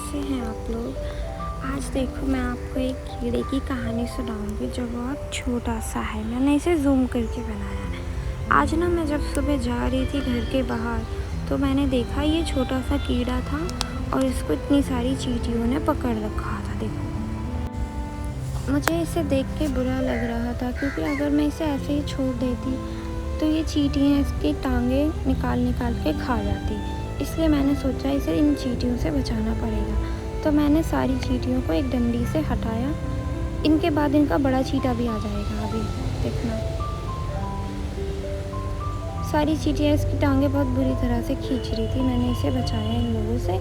कैसे हैं आप लोग। आज देखो मैं आपको एक कीड़े की कहानी सुनाऊंगी जो बहुत छोटा सा है। मैंने इसे जूम करके बनाया है। आज ना मैं जब सुबह जा रही थी घर के बाहर तो मैंने देखा ये छोटा सा कीड़ा था और इसको इतनी सारी चींटियों ने पकड़ रखा था। देखो मुझे इसे देख के बुरा लग रहा था क्योंकि अगर मैं इसे ऐसे ही छोड़ देती तो ये चींटियाँ इसकी टांगे निकाल निकाल के खा जाती। इसलिए मैंने सोचा इसे इन चींटियों से बचाना पड़ेगा। तो मैंने सारी चींटियों को एक डंडी से हटाया। इनके बाद इनका बड़ा चींटा भी आ जाएगा। अभी देखना, सारी चींटियाँ इसकी टांगे बहुत बुरी तरह से खींच रही थी। मैंने इसे बचाया इन लोगों से।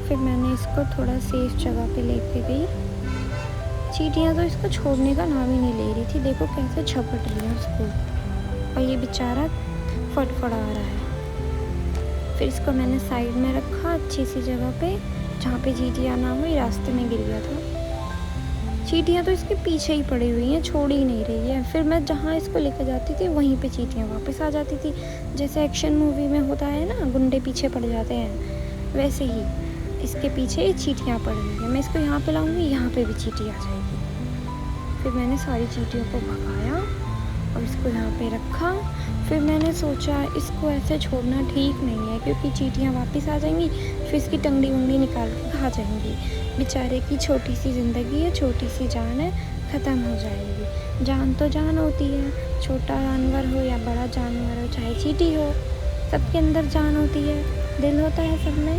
फिर मैंने इसको थोड़ा सेफ जगह पे लेके गई। चींटियाँ तो इसको छोड़ने का नाम ही नहीं ले रही थी। देखो कैसे झपट रही है उसको, और ये बेचारा फटफड़ा रहा है। फिर इसको मैंने साइड में रखा अच्छी सी जगह पे जहाँ पे चींटियाँ ना हो। ये रास्ते में गिर गया था। चींटियाँ तो इसके पीछे ही पड़ी हुई हैं, छोड़ ही नहीं रही है। फिर मैं जहाँ इसको लेकर जाती थी वहीं पे चींटियाँ वापस आ जाती थी। जैसे एक्शन मूवी में होता है ना, गुंडे पीछे पड़ जाते हैं, वैसे ही इसके पीछे ही चींटियाँ पड़ रही हैं। मैं इसको यहाँ पे लाऊंगी, यहाँ पे भी चींटी आ जाएगी। फिर मैंने सारी चींटियों को भगाया और इसको यहाँ पे रखा। फिर मैंने सोचा इसको ऐसे छोड़ना ठीक नहीं है क्योंकि चींटियाँ वापस आ जाएंगी, फिर इसकी टंगड़ी वंगड़ी निकाल के खा जाएंगी। बेचारे की छोटी सी ज़िंदगी है, छोटी सी जान है, ख़त्म हो जाएगी। जान तो जान होती है, छोटा जानवर हो या बड़ा जानवर हो, चाहे चींटी हो, सबके अंदर जान होती है, दिल होता है सब में।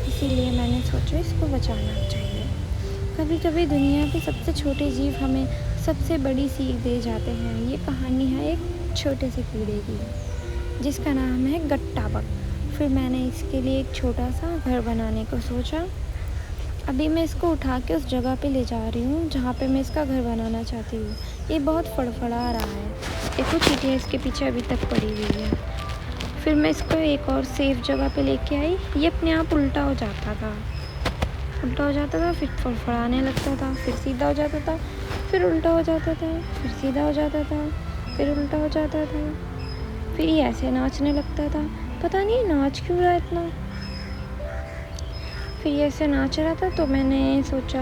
इसीलिए मैंने सोचा इसको बचाना चाहिए। कभी कभी दुनिया के सबसे छोटे जीव हमें सबसे बड़ी सीख दे जाते हैं। ये कहानी है एक छोटे से कीड़े की जिसका नाम है गट्टा बग। फिर मैंने इसके लिए एक छोटा सा घर बनाने को सोचा। अभी मैं इसको उठा के उस जगह पे ले जा रही हूँ जहाँ पे मैं इसका घर बनाना चाहती हूँ। ये बहुत फड़फड़ा रहा है, देखो चींटियाँ इसके पीछे अभी तक पड़ी हुई है। फिर मैं इसको एक और सेफ जगह पे लेके आई। ये अपने आप उल्टा हो जाता था, फिर फड़फड़ाने लगता था, फिर सीधा हो जाता था, फिर उल्टा हो जाता था, फिर सीधा हो जाता था, फिर उल्टा हो जाता था। फिर ये ऐसे नाचने लगता था, पता नहीं नाच क्यों रहा इतना। फिर ये ऐसे नाच रहा था तो मैंने सोचा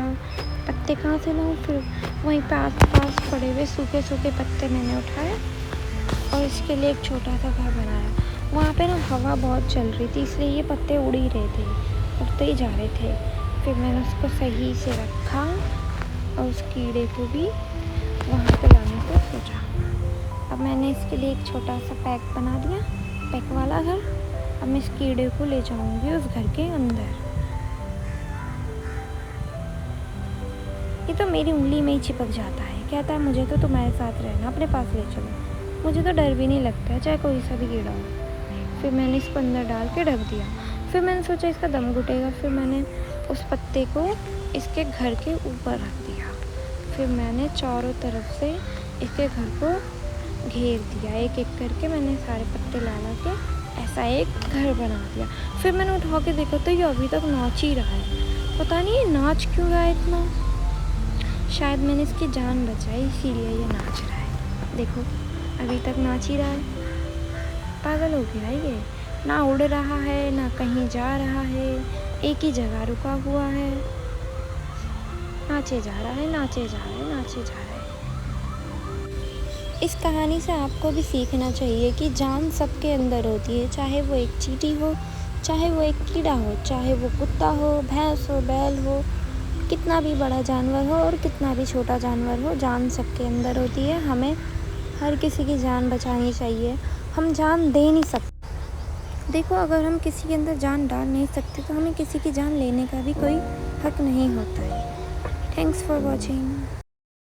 पत्ते कहाँ से लाऊं। फिर वहीं पे आस पास पड़े हुए सूखे सूखे पत्ते मैंने उठाए और इसके लिए एक छोटा सा घर बनाया। वहाँ पे ना हवा बहुत चल रही थी, इसलिए ये पत्ते उड़ ही रहे थे, उड़ते ही जा रहे थे। फिर मैंने उसको सही से रखा और उस कीड़े को भी वहाँ पे लाने को सोचा। अब मैंने इसके लिए एक छोटा सा पैक बना दिया, पैक वाला घर। अब मैं इस कीड़े को ले जाऊँगी उस घर के अंदर। ये तो मेरी उंगली में ही चिपक जाता है, कहता है मुझे तो तुम्हारे साथ रहना, अपने पास ले चलो। मुझे तो डर भी नहीं लगता है, चाहे कोई सा भी कीड़ा हो। फिर मैंने इसको अंदर डाल के ढक दिया। फिर मैंने सोचा इसका दम घुटेगा। फिर मैंने उस पत्ते को इसके घर के ऊपर रख दिया। फिर मैंने चारों तरफ से इसके घर को घेर दिया। एक एक करके मैंने सारे पत्ते ला के ऐसा एक घर बना दिया। फिर मैंने उठा के देखा तो ये अभी तक नाच ही रहा है। पता नहीं ये नाच क्यों रहा है इतना। शायद मैंने इसकी जान बचाई इसीलिए ये नाच रहा है। देखो अभी तक नाच ही रहा है, पागल हो गया है ये। ना उड़ रहा है, ना कहीं जा रहा है, एक ही जगह रुका हुआ है, नाचे जा रहा है, नाचे जा रहा है, नाचे जा रहा है। इस कहानी से आपको भी सीखना चाहिए कि जान सबके अंदर होती है, चाहे वो एक चींटी हो, चाहे वो एक कीड़ा हो, चाहे वो कुत्ता हो, भैंस हो, बैल हो, कितना भी बड़ा जानवर हो और कितना भी छोटा जानवर हो, जान सबके अंदर होती है। हमें हर किसी की जान बचानी चाहिए। हम जान दे नहीं सकते। देखो अगर हम किसी के अंदर जान डाल नहीं सकते तो हमें किसी की जान लेने का भी कोई हक नहीं होता है। Thanks for watching.